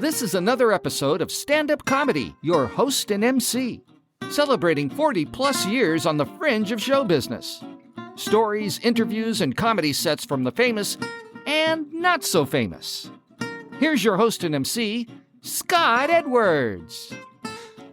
This is another episode of Standup Comedy, your host and MC, celebrating 40-plus years on the fringe of show business. Stories, interviews, and comedy sets from the famous and not so famous. Here's your host and MC, Scott Edwards.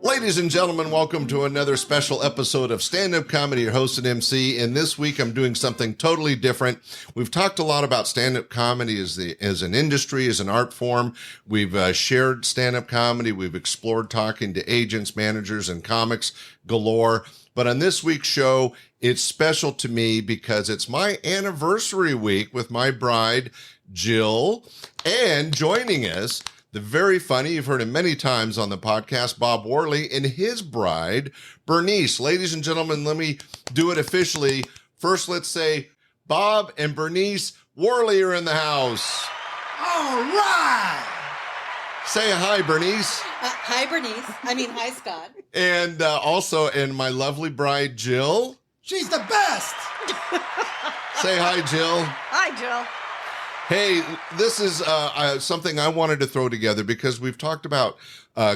Ladies and gentlemen, welcome to another special episode of Stand-Up Comedy, your host and MC. And this week I'm doing something totally different. We've talked a lot about stand-up comedy as an industry, as an art form. We've shared stand-up comedy. We've explored talking to agents, managers, and comics galore. But on this week's show, it's special to me because it's my anniversary week with my bride, Jill, and joining us, the very funny, you've heard him many times on the podcast, Bob Worley, and his bride, Bernice. Ladies and gentlemen, let me do it officially. First, let's say Bob and Bernice Worley are in the house. All right. Say hi, Bernice. Hi, Bernice. Hi, Scott. And and my lovely bride, Jill. She's the best. Say hi, Jill. Hi, Jill. Hey, this is something I wanted to throw together because we've talked about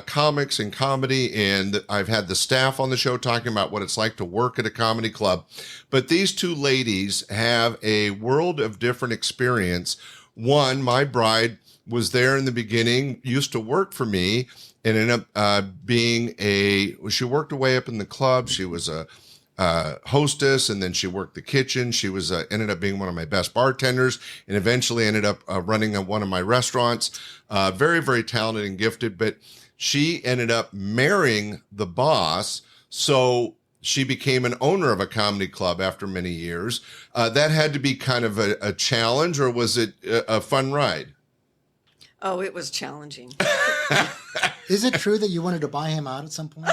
comics and comedy, and I've had the staff on the show talking about what it's like to work at a comedy club. But these two ladies have a world of different experience. One, my bride was there in the beginning, used to work for me, and ended up she worked her way up in the club. She was a hostess, and then she worked the kitchen. She was ended up being one of my best bartenders, and eventually ended up running one of my restaurants. Very, very talented and gifted, but she ended up marrying the boss, so she became an owner of a comedy club after many years. That had to be kind of a challenge, or was it a fun ride? Oh, it was challenging. Is it true that you wanted to buy him out at some point?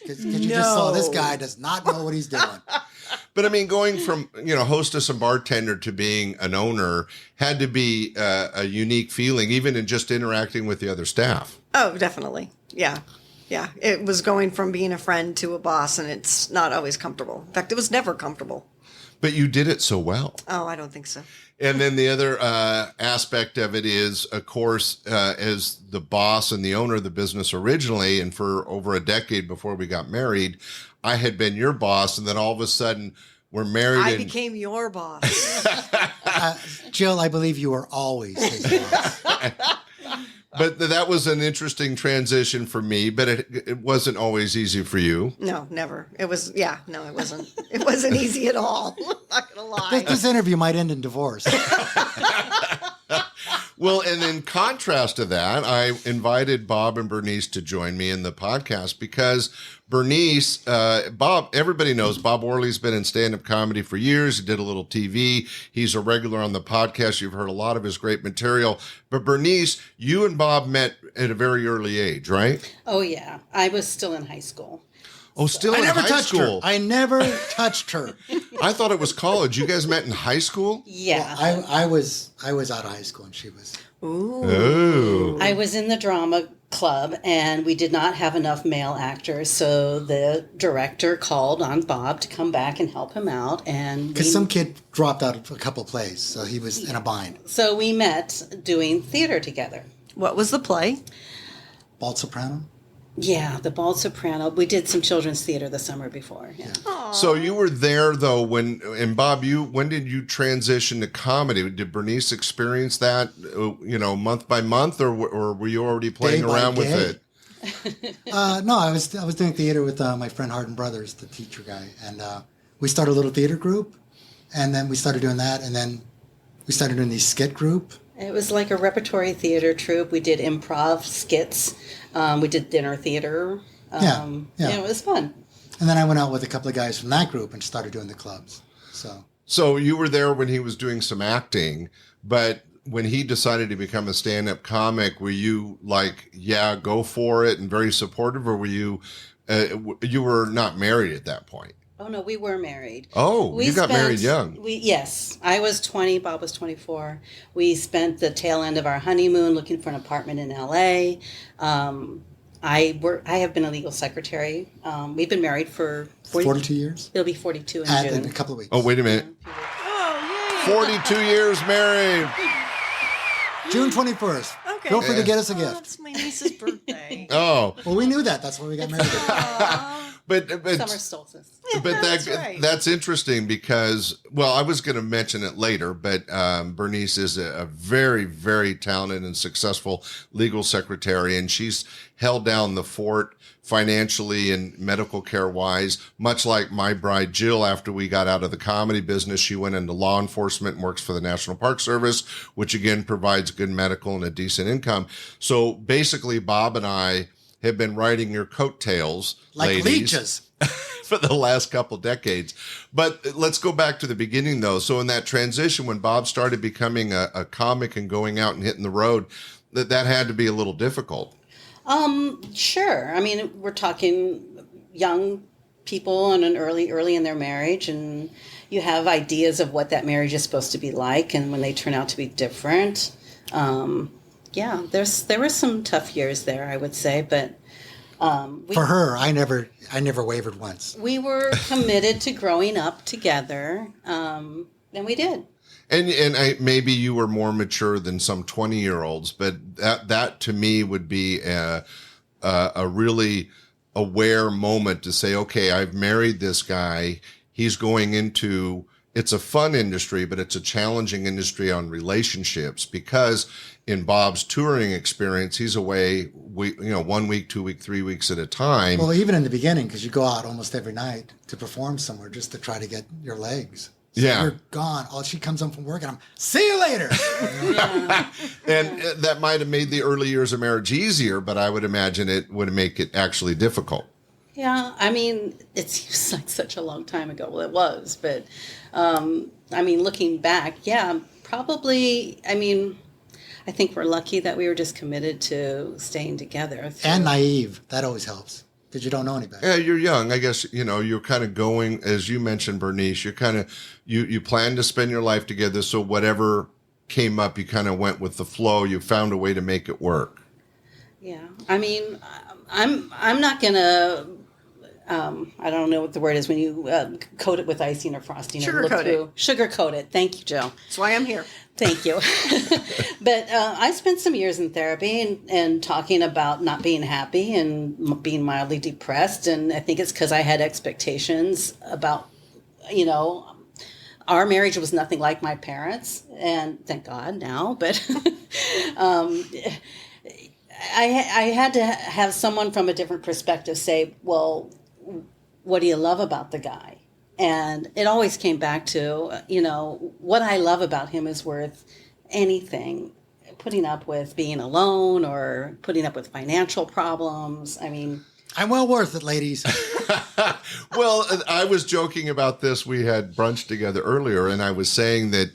Because you just saw this guy does not know what he's doing. But going from, hostess and bartender to being an owner had to be a unique feeling, even in just interacting with the other staff. Oh, definitely. Yeah. Yeah. It was going from being a friend to a boss, and it's not always comfortable. In fact, it was never comfortable. But you did it so well. Oh, I don't think so. And then the other aspect of it is, of course, as the boss and the owner of the business originally, and for over a decade before we got married, I had been your boss, and then all of a sudden we're married. I became your boss. Jill, I believe you were always his boss. But that was an interesting transition for me, but it wasn't always easy for you. No, never. It was, it wasn't. It wasn't easy at all. I'm not going to lie. This interview might end in divorce. Well, and in contrast to that, I invited Bob and Bernice to join me in the podcast because Bernice, Bob, everybody knows Bob Worley's been in stand-up comedy for years. He did a little TV. He's a regular on the podcast. You've heard a lot of his great material. But Bernice, you and Bob met at a very early age, right? Oh, yeah. I was still in high school. Oh, still in high school? I never touched her. I thought it was college. You guys met in high school? Yeah. Well, I was out of high school and she was. Ooh. I was in the drama club and we did not have enough male actors, so the director called on Bob to come back and help him out. Because some kid dropped out of a couple plays, so he was in a bind. So we met doing theater together. What was the play? Bald Soprano? Yeah, the Bald Soprano. We did some children's theater the summer before. Yeah. So you were there though and Bob, when did you transition to comedy? Did Bernice experience that, month by month, or were you already playing around with it? No, I was doing theater with my friend Hardin Brothers, the teacher guy, and we started a little theater group, and then we started doing that, and then we started doing these skit group. It was like a repertory theater troupe. We did improv skits. We did dinner theater. Yeah. It was fun. And then I went out with a couple of guys from that group and started doing the clubs. So you were there when he was doing some acting, but when he decided to become a stand-up comic, were you like, yeah, go for it, and very supportive, or were you were not married at that point? Oh, no, we were married. Oh, you got married young. Yes. I was 20. Bob was 24. We spent the tail end of our honeymoon looking for an apartment in L.A. I have been a legal secretary. We've been married for 42 years? It'll be 42 in June. In a couple of weeks. Oh, wait a minute. Oh, yay. 42 years married. June 21st. Okay. Feel free to get us a Oh, gift. that's my niece's birthday. Oh, Well, we knew that. That's why we got married. but Summer solstice. But That's right. that's interesting because, well, I was going to mention it later, but Bernice is a very, very talented and successful legal secretary, and she's held down the fort financially and medical care wise, much like my bride Jill. After we got out of the comedy business, she went into law enforcement and works for the National Park Service, which again provides good medical and a decent income. So basically, Bob and I have been riding your coattails, Like ladies, leeches. for the last couple decades. But let's go back to the beginning, though. So in that transition, when Bob started becoming a comic and going out and hitting the road, that had to be a little difficult. Sure. I mean, we're talking young people and early in their marriage, and you have ideas of what that marriage is supposed to be like, and when they turn out to be different. Yeah, there were some tough years there, I would say, but For her, I never wavered once. we were committed to growing up together, and we did. And maybe you were more mature than some 20-year-olds, but that to me would be a really aware moment to say, okay, I've married this guy. He's going into, it's a fun industry, but it's a challenging industry on relationships because in Bob's touring experience, he's away, 1 week, 2 week, 3 weeks at a time. Well, even in the beginning, because you go out almost every night to perform somewhere just to try to get your legs. So Yeah. you're gone. Oh, she comes home from work and I'm, see you later. And that might have made the early years of marriage easier, but I would imagine it would make it actually difficult. Yeah, I mean, it seems like such a long time ago. Well, it was, but I mean, looking back, yeah, probably. I mean, I think we're lucky that we were just committed to staying together. And naive. That always helps because you don't know any better. Yeah, you're young. I guess, you're kind of going, as you mentioned, Bernice, you're kind of, you plan to spend your life together. So whatever came up, you kind of went with the flow. You found a way to make it work. Yeah, I mean, I'm not gonna. I don't know what the word is when you coat it with icing or frosting. Sugarcoat it. Sugarcoat it. Thank you, Jill. That's why I'm here. Thank you. But I spent some years in therapy and talking about not being happy and being mildly depressed. And I think it's because I had expectations about, our marriage was nothing like my parents. And thank God now. But I had to have someone from a different perspective say, well, what do you love about the guy? And it always came back to, what I love about him is worth anything. Putting up with being alone or putting up with financial problems. I mean, I'm well worth it, ladies. Well, I was joking about this. We had brunch together earlier, and I was saying that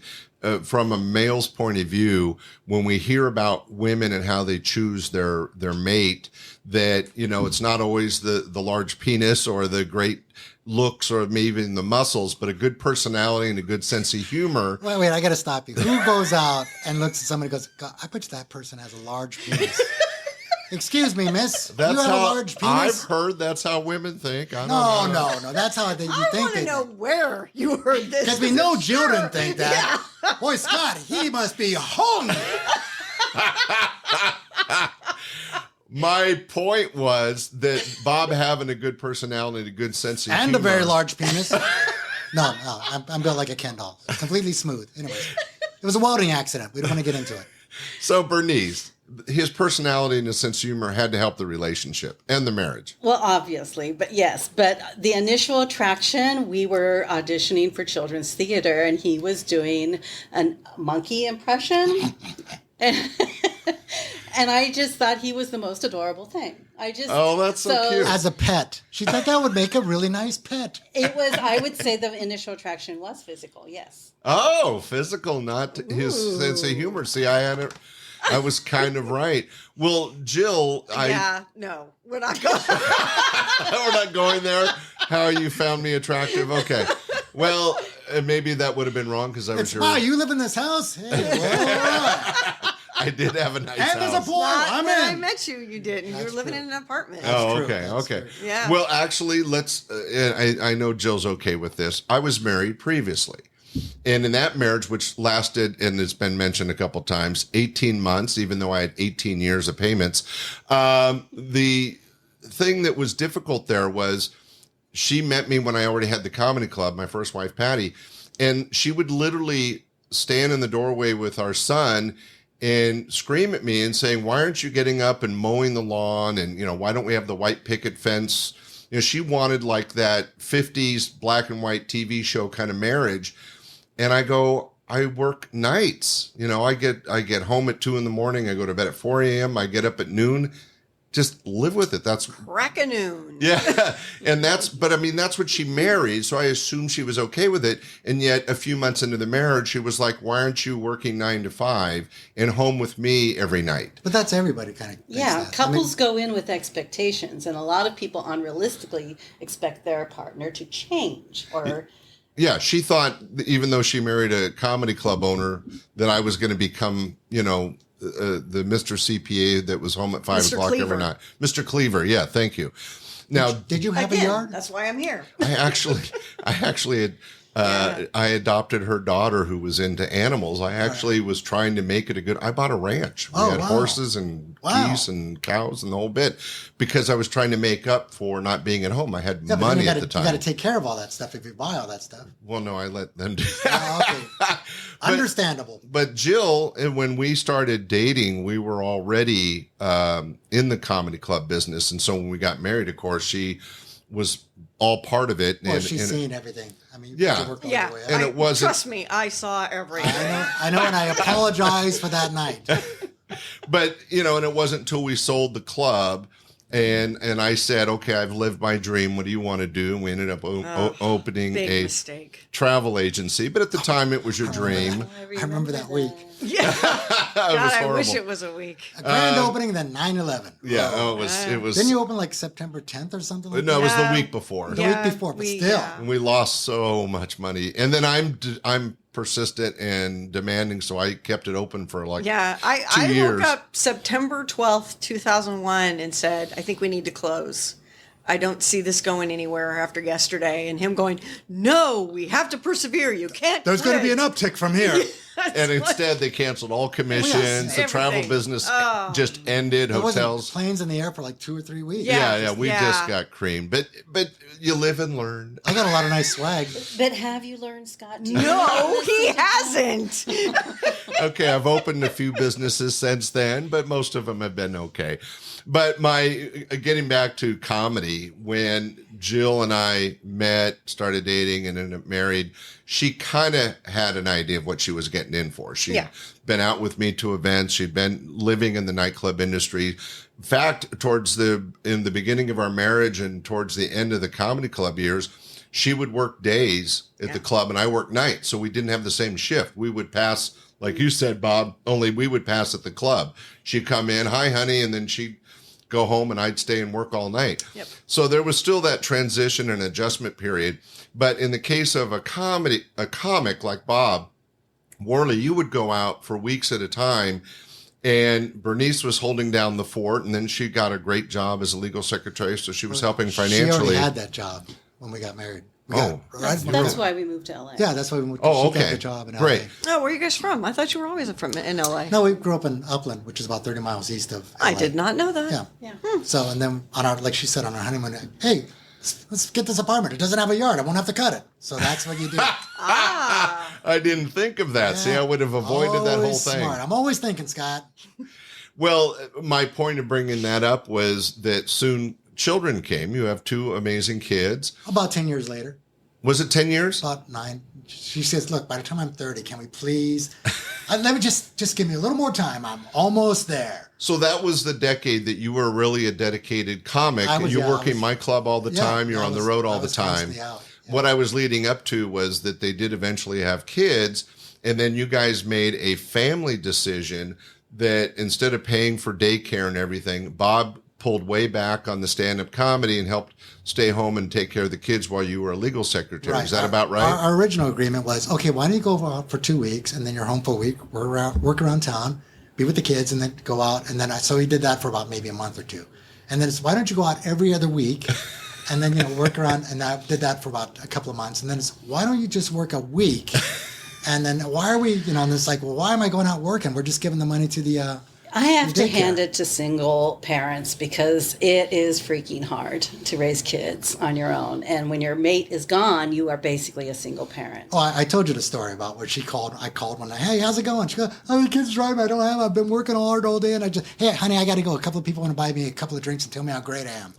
from a male's point of view, when we hear about women and how they choose their mate, that, it's not always the large penis or the great looks or maybe even the muscles, but a good personality and a good sense of humor. Wait, I got to stop you. Who goes out and looks at somebody and goes, God, I bet you that person has a large penis. Excuse me, miss. That's you have how a large penis? I've heard that's how women think. I don't No. know. That's how you I think want to they know where you heard this. Because we know Jill didn't think that. Boy, Scott, he must be hungry. My point was that Bob having a good personality and a good sense of And humor. a very large penis. No, I'm built like a Ken doll. Completely smooth. Anyways, it was a welding accident. We don't want to get into it. So Bernice, his personality and his sense of humor had to help the relationship and the marriage. well, obviously, but yes. But the initial attraction, we were auditioning for children's theater, and he was doing a monkey impression. And I just thought he was the most adorable thing. Oh, that's so cute. As a pet. She thought that would make a really nice pet. It was, I would say the initial attraction was physical, yes. Oh, physical, not his sense of humor. See, I was kind of right. Well, Jill, No, we're not going. we're not going there. How you found me attractive? Okay. Well, maybe that would have been wrong because I was your... Wow, you live in this house? Hey, well, all right. I did have a nice And there's a house. pool. Not I'm when I in. met you. You didn't. You were living true. in an apartment. Oh, true. okay, That's okay. true. Yeah. Well, actually, let's. I know Jill's okay with this. I was married previously, And in that marriage, which lasted, and it's been mentioned a couple times, 18 months, even though I had 18 years of payments, the thing that was difficult there was she met me when I already had the comedy club, my first wife, Patty, and she would literally stand in the doorway with our son and scream at me and saying, why aren't you getting up and mowing the lawn? And, why don't we have the white picket fence? She wanted like that 50s black and white TV show kind of marriage. And I go, I work nights. I get home at 2 a.m. I go to bed at 4 a.m. I get up at noon. Just live with it. That's crack-a-noon. Yeah. And that's what she married. So I assumed she was okay with it. And yet a few months into the marriage, she was like, why aren't you working 9 to 5 and home with me every night? But that's everybody kind of. Yeah, that. couples go in with expectations, and a lot of people unrealistically expect their partner to change or. Yeah, she thought, even though she married a comedy club owner, that I was going to become, the Mr. CPA that was home at 5 Mr. o'clock Cleaver. every night. Mr. Cleaver, yeah, thank you. Now, Did you have Again, a yard? that's why I'm here. I actually had, I adopted her daughter who was into animals. I actually was trying to make it I bought a ranch. We had wow. horses and Wow. geese and cows and the whole bit because I was trying to make up for not being at home. I had Yeah, but then money you gotta, at the time. You got to take care of all that stuff if you buy all that stuff. Well, no, I let them do that. Oh, okay. Understandable. But Jill, when we started dating, we were already in the comedy club business. And so when we got married, of course, she was all part of it. Well, she's seen everything. I mean, Yeah. you work all Yeah, the way up. And it wasn't- Trust me, I saw everything. I know, and I apologize for that night. But, and it wasn't until we sold the club and I said, okay, I've lived my dream. What do you want to do? And we ended up opening Big a mistake. travel agency. But at the time, it was your dream. I remember that week. Yeah. It God, was I wish horrible. it was a week. A grand opening, then 9/11. Yeah, it was. Didn't you open like September 10th or something like No, that? it was the Yeah. week before. The week before, but still. And we lost so much money. And then I'm persistent and demanding, so I kept it open for like Yeah, 2 I years. woke up September 12th, 2001 and said, I think we need to close. I don't see this going anywhere after yesterday. And him going, no, we have to persevere. You can't There's going to be an quit." uptick from here. And instead, they canceled all commissions. Yes. The travel Everything. business just ended. There wasn't Hotels. planes in the air for like 2 or 3 weeks. Yeah. We Yeah. just got creamed. But you live and learn. I got a lot of nice swag. But have you learned, Scott? No, he hasn't. Okay, I've opened a few businesses since then, but most of them have been okay. But getting back to comedy, when Jill and I met, started dating, and ended up married, she kind of had an idea of what she was getting in for. She'd been out with me to events. She'd been living in the nightclub industry. In fact, in the beginning of our marriage and towards the end of the comedy club years, she would work days at the club and I worked nights. So we didn't have the same shift. We would pass, like you said, Bob, only we would pass at the club. She'd come in, hi, honey, and then she'd go home and I'd stay and work all night. Yep. So there was still that transition and adjustment period. But in the case of a comic like Bob Worley, you would go out for weeks at a time. And Bernice was holding down the fort, and then she got a great job as a legal secretary, so she was helping She financially. already had that job when we got married. That's why we moved to LA. Yeah, that's why we moved. Oh, she okay. got the job in LA. Great. Oh, where are you guys from? I thought you were always from in LA. No, we grew up in Upland, which is about 30 miles east of LA. I did not know that. Yeah. Yeah. So, and then like she said, on our honeymoon, hey, let's get this apartment. It doesn't have a yard. I won't have to cut it. So that's what you do. I didn't think of that. See, I would have avoided that whole Always thing. Smart. I'm always thinking, Scott. Well, my point of bringing that up was that soon children came. You have 2 amazing kids. About 10 years later, Was it 10 years? about 9, she says, look, by the time I'm 30, can we please, let me just give me a little more time. I'm almost there. So that was the decade that you were really a dedicated comic. You're working my club all the time. You're on the road all the time. constantly out. Yeah. What I was leading up to was that they did eventually have kids. And then you guys made a family decision that instead of paying for daycare and everything, Bob pulled way back on the stand-up comedy and helped stay home and take care of the kids while you were a legal secretary. Is that about right? Our original agreement was, okay, why don't you go out for 2 weeks and then you're home for a week, work around town, be with the kids, and then go out. And then so he did that for about maybe a month or 2. And then it's, why don't you go out every other week and then, work around. And I did that for about a couple of months. And then it's, why don't you just work a week And then why are we, and it's like, well, why am I going out working? We're just giving the money to the I have to daycare. hand it to single parents because it is freaking hard to raise kids on your own. And when your mate is gone, you are basically a single parent. Oh, I told you the story about where she called. I called one night. Hey, how's it going? She goes, oh, the kids driving. I've been working hard all day. And hey, honey, I got to go. A couple of people want to buy me a couple of drinks and tell me how great I am.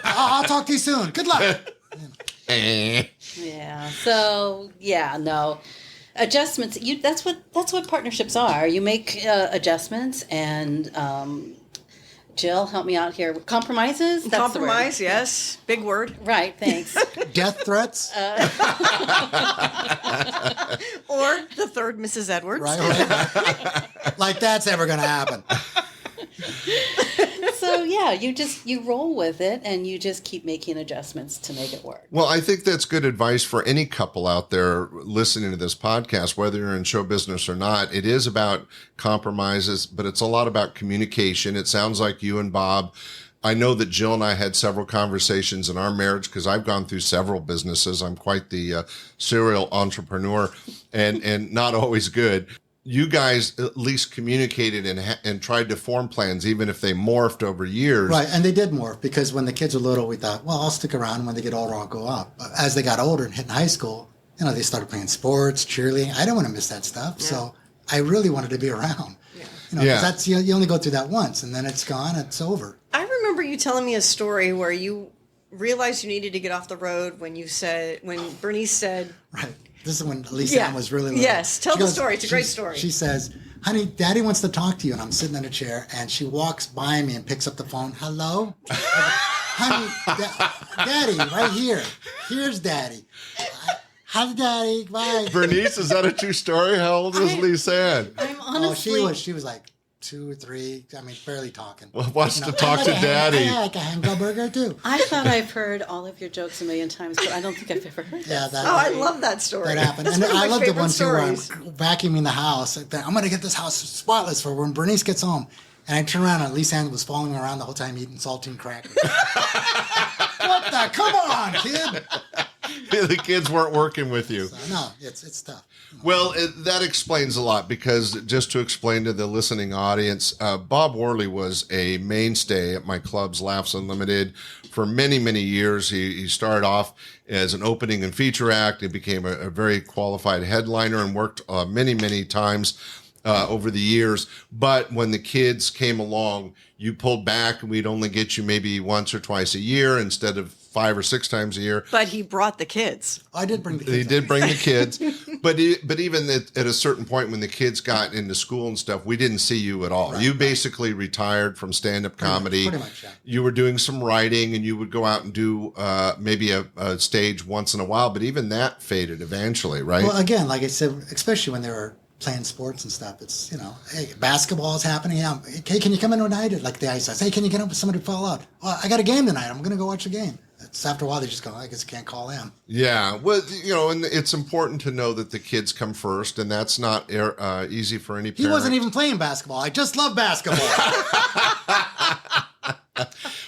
I'll talk to you soon. Good luck. Yeah. So, yeah, no. Adjustments. That's what partnerships are. You make adjustments, and Jill, help me out here. Compromises. That's Compromise, the word. yes, big word. Right. Thanks. Death threats. Or the third Mrs. Edwards. Right. Like that's ever going to happen. So yeah, you roll with it, and you just keep making adjustments to make it work. Well, I think that's good advice for any couple out there listening to this podcast, whether you're in show business or not. It is about compromises, but it's a lot about communication. It sounds like you and Bob, I know that Jill and I had several conversations in our marriage because I've gone through several businesses. I'm quite the serial entrepreneur and not always good. You guys at least communicated and tried to form plans, even if they morphed over years. Right, and they did morph because when the kids were little, we thought, well, I'll stick around. When they get older, I'll go up. But as they got older and hit high school, they started playing sports, cheerleading. I didn't want to miss that stuff, so I really wanted to be around. Yeah. 'Cause that's you only go through that once, and then it's gone. It's over. I remember you telling me a story where you realized you needed to get off the road when Bernice said, Right. This is when Lisa Ann was really little. Yes, tell the story. It's a great story. She says, honey, Daddy wants to talk to you. And I'm sitting in a chair, and she walks by me and picks up the phone. Hello? Honey, Daddy, right here. Here's Daddy. How's Daddy? Bye. Bernice, is that a true story? How old was Lisa Ann? I'm honestly. She was like 2 or 3. I mean, barely talking. Well, wants to talk to Daddy. I like a hamburger too. I thought I've heard all of your jokes a million times, but I don't think I've ever heard that. I love that story. That happened. That's And one of I my love the favorite one too where I'm stories. vacuuming the house. I'm going to get this house spotless for when Bernice gets home. And I turn around and Lisa Ann was following me around the whole time eating saltine crackers. What the? Come on, kid. The kids weren't working with you. So, no, it's tough. Well, that explains a lot because just to explain to the listening audience, Bob Worley was a mainstay at my club's Laughs Unlimited for many, many years. He started off as an opening and feature act. He became a very qualified headliner and worked many, many times over the years. But when the kids came along, you pulled back and we'd only get you maybe once or twice a year instead of 5 or 6 times a year. But he brought the kids. I did bring the kids. He did bring the kids, but even at a certain point when the kids got into school and stuff, we didn't see you at all. You basically retired from stand-up comedy. Pretty much, yeah. You were doing some writing, and you would go out and do maybe a stage once in a while, but even that faded eventually, right? Well, again, like I said, especially when they were playing sports and stuff, it's, hey, basketball is happening. Yeah. Hey, can you come in tonight? Like the ice says, hey, can you get up if somebody fall out? Well, I got a game tonight. I'm going to go watch the game. It's after a while, they just go, I guess I can't call in. Yeah. Well, and it's important to know that the kids come first, and that's not easy for any parent. He wasn't even playing basketball. I just love basketball.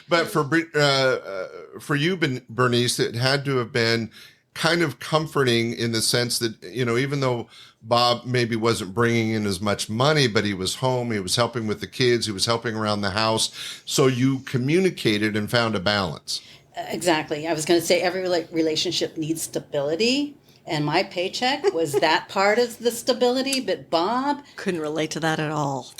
But for you, Bernice, it had to have been kind of comforting in the sense that, even though Bob maybe wasn't bringing in as much money, but he was home, he was helping with the kids, he was helping around the house. So you communicated and found a balance. Exactly. I was going to say every relationship needs stability, and my paycheck was that part of the stability, but Bob... Couldn't relate to that at all.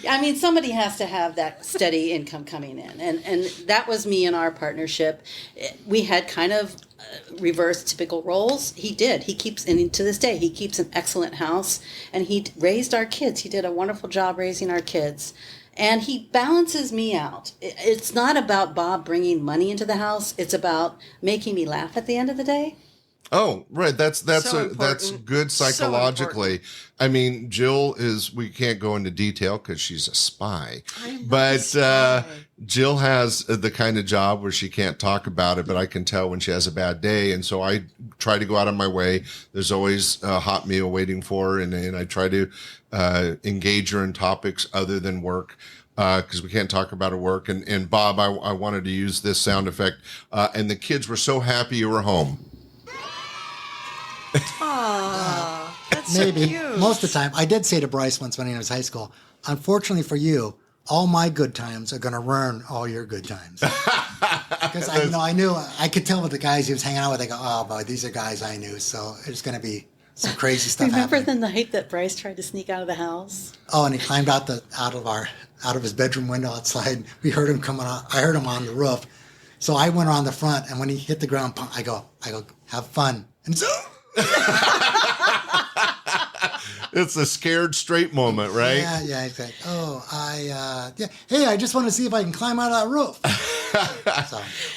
I mean, somebody has to have that steady income coming in, and that was me in our partnership. We had kind of reverse typical roles. He did. He keeps, and to this day, he keeps an excellent house, and he raised our kids. He did a wonderful job raising our kids. And he balances me out. It's not about Bob bringing money into the house. It's about making me laugh at the end of the day. Oh, right. That's good psychologically. I mean, Jill we can't go into detail because she's a spy, but Jill has the kind of job where she can't talk about it, but I can tell when she has a bad day. And so I try to go out of my way. There's always a hot meal waiting for her. And I try to engage her in topics other than work. Because we can't talk about her work. And Bob, I wanted to use this sound effect. And the kids were so happy you were home. Aww, that's Maybe. so cute. Most of the time. I did say to Bryce once when he was high school, unfortunately for you, all my good times are going to ruin all your good times. Because I knew, I could tell with the guys he was hanging out with, I go, oh boy, these are guys I knew. So there's going to be some crazy stuff Remember happening. the night that Bryce tried to sneak out of the house? Oh, and he climbed out of his bedroom window outside. We heard him coming out. I heard him on the roof. So I went around the front, and when he hit the ground, I go, have fun. And so, It's a scared straight moment, right? yeah. He's like, hey, I just want to see if I can climb out of that roof.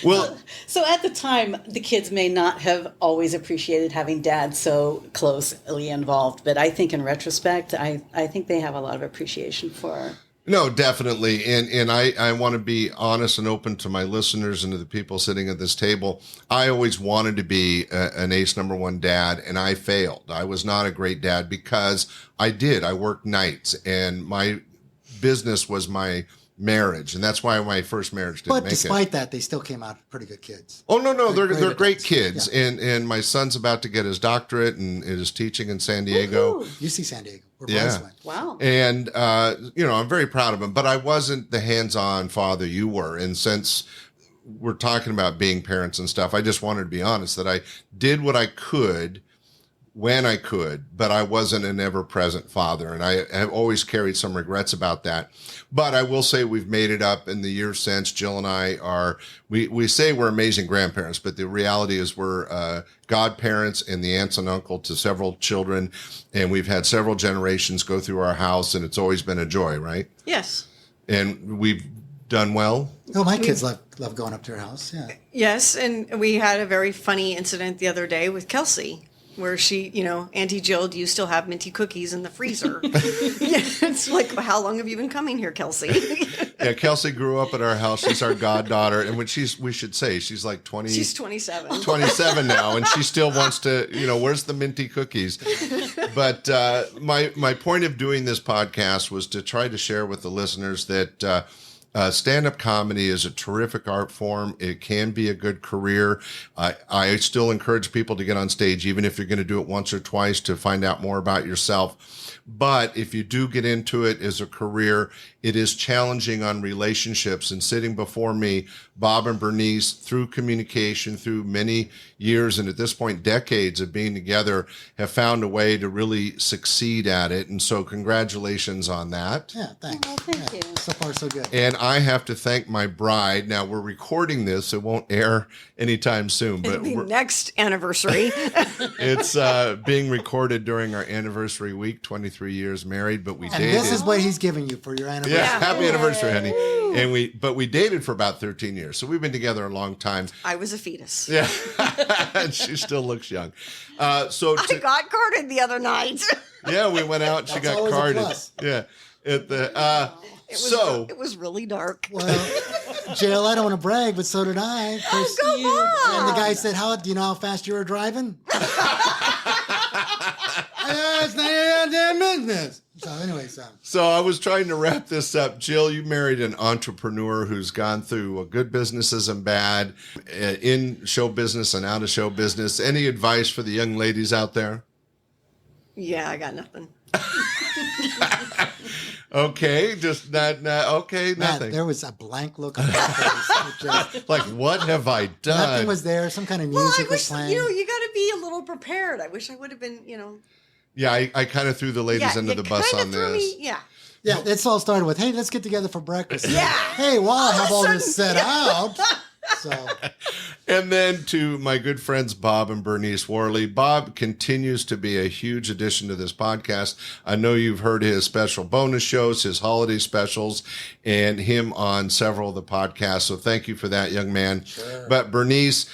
Well, So at the time, the kids may not have always appreciated having dad so closely involved, but I think in retrospect, I think they have a lot of appreciation for. no, definitely. And I want to be honest and open to my listeners and to the people sitting at this table. I always wanted to be an ace number one dad, and I failed. I was not a great dad because I worked nights, and my business was my marriage. And that's why my first marriage didn't But make it. despite that, they still came out pretty good kids. Oh, no, they're great adults. kids. Yeah. And my son's about to get his doctorate and is teaching in San Diego. Woohoo! UC San Diego, where Yeah. Bryce went. Wow. And, I'm very proud of him, but I wasn't the hands-on father you were. And since we're talking about being parents and stuff, I just wanted to be honest that I did what I could when I could, but I wasn't an ever-present father. And I have always carried some regrets about that. But I will say we've made it up in the years since. Jill and I we say we're amazing grandparents, but the reality is we're godparents and the aunts and uncle to several children. And we've had several generations go through our house, and it's always been a joy, right? Yes. And we've done well. Oh, my kids love going up to your house. Yeah. Yes, and we had a very funny incident the other day with Kelsey, where she, Auntie Jill, do you still have minty cookies in the freezer? Yeah, it's like, how long have you been coming here, Kelsey? Yeah, Kelsey grew up at our house. She's our goddaughter. And when we should say, she's like 20. She's 27. 27 now, and she still wants to, where's the minty cookies? But my point of doing this podcast was to try to share with the listeners that stand-up comedy is a terrific art form. It can be a good career. I still encourage people to get on stage, even if you're going to do it once or twice, to find out more about yourself. But if you do get into it as a career, it is challenging on relationships. And sitting before me, Bob and Bernice, through communication, through many years, and at this point, decades of being together, have found a way to really succeed at it. And so congratulations on that. Yeah, thanks. Oh, thank you. So far, so good. And I have to thank my bride. Now, we're recording this. It won't air anytime soon, but The next anniversary. it's being recorded during our anniversary week, 23 years married, but we And dated. this is what he's giving you for your anniversary. Yeah, happy anniversary, honey. And we dated for about 13 years. So we've been together a long time. I was a fetus. Yeah. And she still looks young. I got carded the other night. Yeah, we went out and she That's got always a carded. plus. Yeah. At the It was really dark. Well, Jill, I don't want to brag, but so did I. Chris, Come on. And the guy said, do you know how fast you were driving? It's not your damn business. So anyway, So I was trying to wrap this up. Jill, you married an entrepreneur who's gone through good businesses and bad, in show business and out of show business. Any advice for the young ladies out there? Yeah, I got nothing. Okay, just not okay, Matt, nothing. there was a blank look on my face. Just, Like, what have I done? nothing was there. Some kind of Well, music I was wish, playing. you got to be a little prepared. I wish I would have been, Yeah, I kind of threw the ladies under you the bus kinda on threw this. me- yeah. Yeah, it's all started with, hey, let's get together for breakfast. Yeah. Hey, while I All of have a all this sudden- set out. So, And then to my good friends, Bob and Bernice Worley. Bob continues to be a huge addition to this podcast. I know you've heard his special bonus shows, his holiday specials, and him on several of the podcasts. So thank you for that, young man. Sure. But Bernice,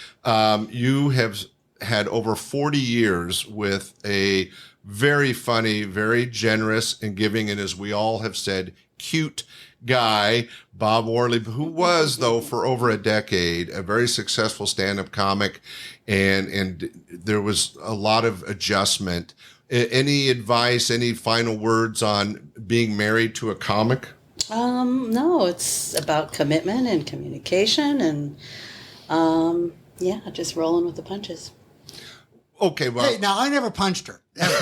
you have had over 40 years with a very funny, very generous and giving, and as we all have said, cute guy, Bob Worley, who was, though, for over a decade, a very successful stand-up comic, and there was a lot of adjustment. Any advice, any final words on being married to a comic? No, it's about commitment and communication and, just rolling with the punches. Okay, well. Hey, now I never punched her. Ever.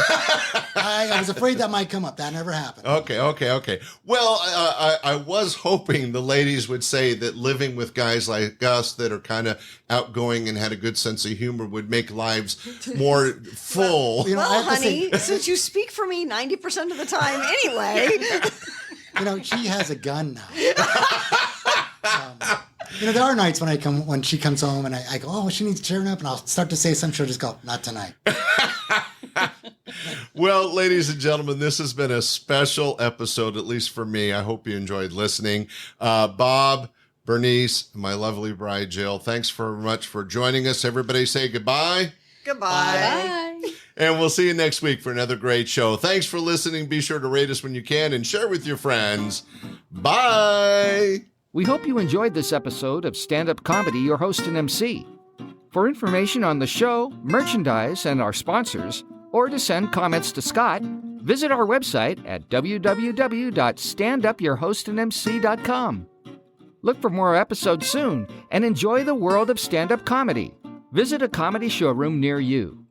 I was afraid that might come up. That never happened. Okay. Well, I was hoping the ladies would say that living with guys like us that are kind of outgoing and had a good sense of humor would make lives more full. You know, I Well, have to honey, say- since you speak for me 90% of the time anyway. You know, she has a gun now. You know, there are nights when she comes home and I go, oh, she needs cheering up, and I'll start to say something. She'll just go, not tonight. Well, ladies and gentlemen, this has been a special episode, at least for me. I hope you enjoyed listening. Bob, Bernice, my lovely bride, Jill, thanks very much for joining us. Everybody say goodbye. Goodbye. Bye. And we'll see you next week for another great show. Thanks for listening. Be sure to rate us when you can and share with your friends. Bye. We hope you enjoyed this episode of Stand-Up Comedy, your host and MC. For information on the show, merchandise, and our sponsors, or to send comments to Scott, visit our website at www.standupyourhostandmc.com. Look for more episodes soon and enjoy the world of stand-up comedy. Visit a comedy showroom near you.